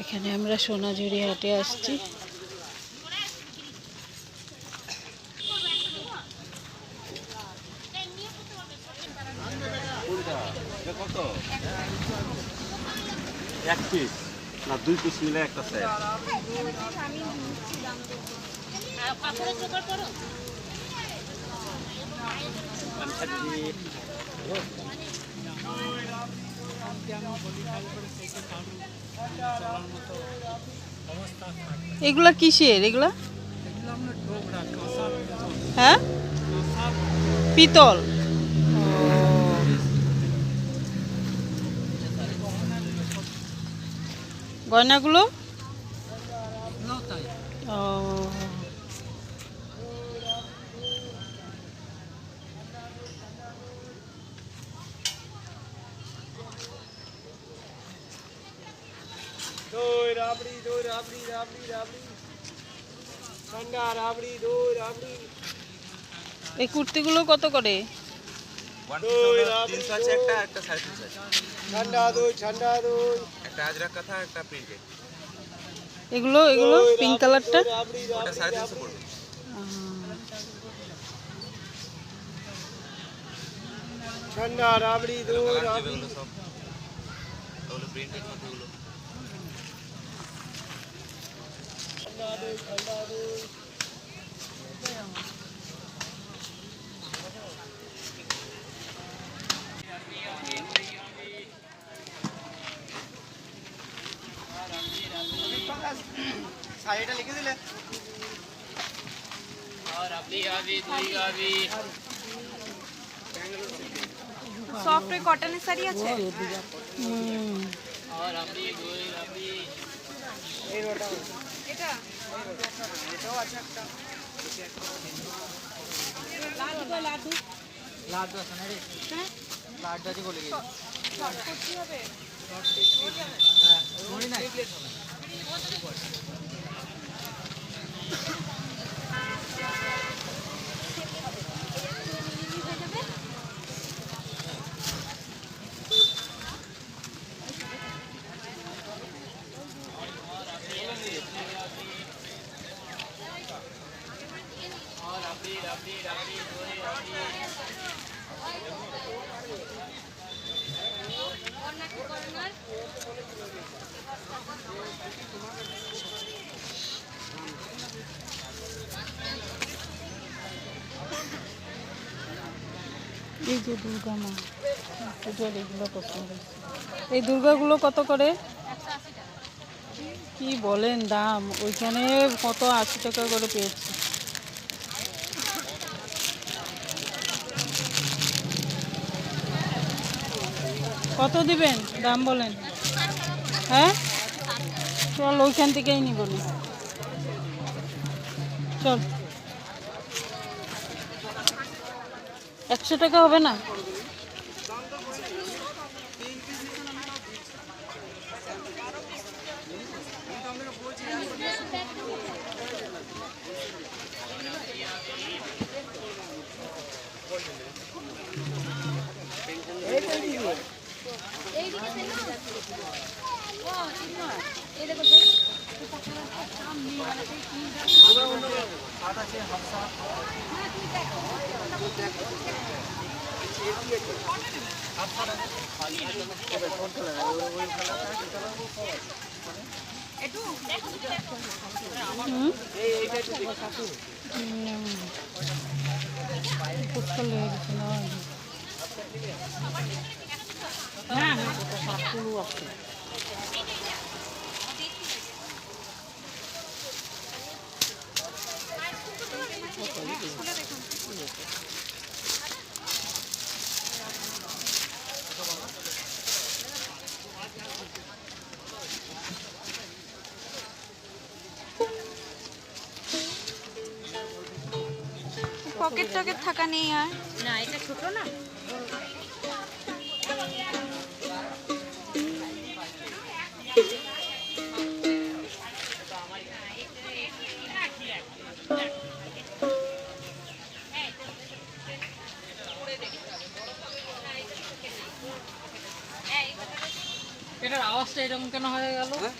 এখানে আমরা সোনাঝুরি হাটে আসছি। এক পিস না 2 পিস মিলে একটা সেট। এগুলা কিসের? এগুলা হ্যাঁ পিতল। গয়নাগুলো ও দই রাবড়ি দই রাবড়ি রাবড়ি রাবড়ি ঠান্ডা রাবড়ি দই রাবড়ি। এই কুর্তিগুলো কত করে? দই রাবড়ি 300 আছে একটা, একটা 350 আছে। ঠান্ডা দই একটা আজরাক কথা, একটা প্রিন্টেড। এগুলো এগুলো পিঙ্ক কালারটা রাবড়ি ওটা 350 পড়বে। ঠান্ডা রাবড়ি দই রাবড়ি। এগুলো সব ওগুলো প্রিন্টেড মধ্যে ওগুলো। ঠান্ডা দই ঠান্ডা দই। শাড়িটা লিখে দিলে। আর আপনি আবি দুই গাবি সফট কটনের শাড়ি আছে। আর আপনি দুই গাবি এই রোটা এটা এটাও আছে একটা। লাড্ডু লাড্ডু আছে না রে? হ্যাঁ লাড্ডু আছে বলে গেছি। শর্ট করতে হবে। হ্যাঁ মনে নাই। এই যে দুর্গা মা পুজোর এগুলো পছন্দ। এই দুর্গাগুলো কত করে? কি বলেন দাম? ওইখানে কত 80 টাকা করে পেয়েছি। কত দিবেন দাম বলেন? হ্যাঁ চল ওইখান থেকেই নিব না, চল। 100 টাকা হবে না? পকেট টকেট থাকা নেই আর না, এটা ছোট না। এটার আওয়াজটা এরকম কেন হয়ে গেল? হ্যাঁ?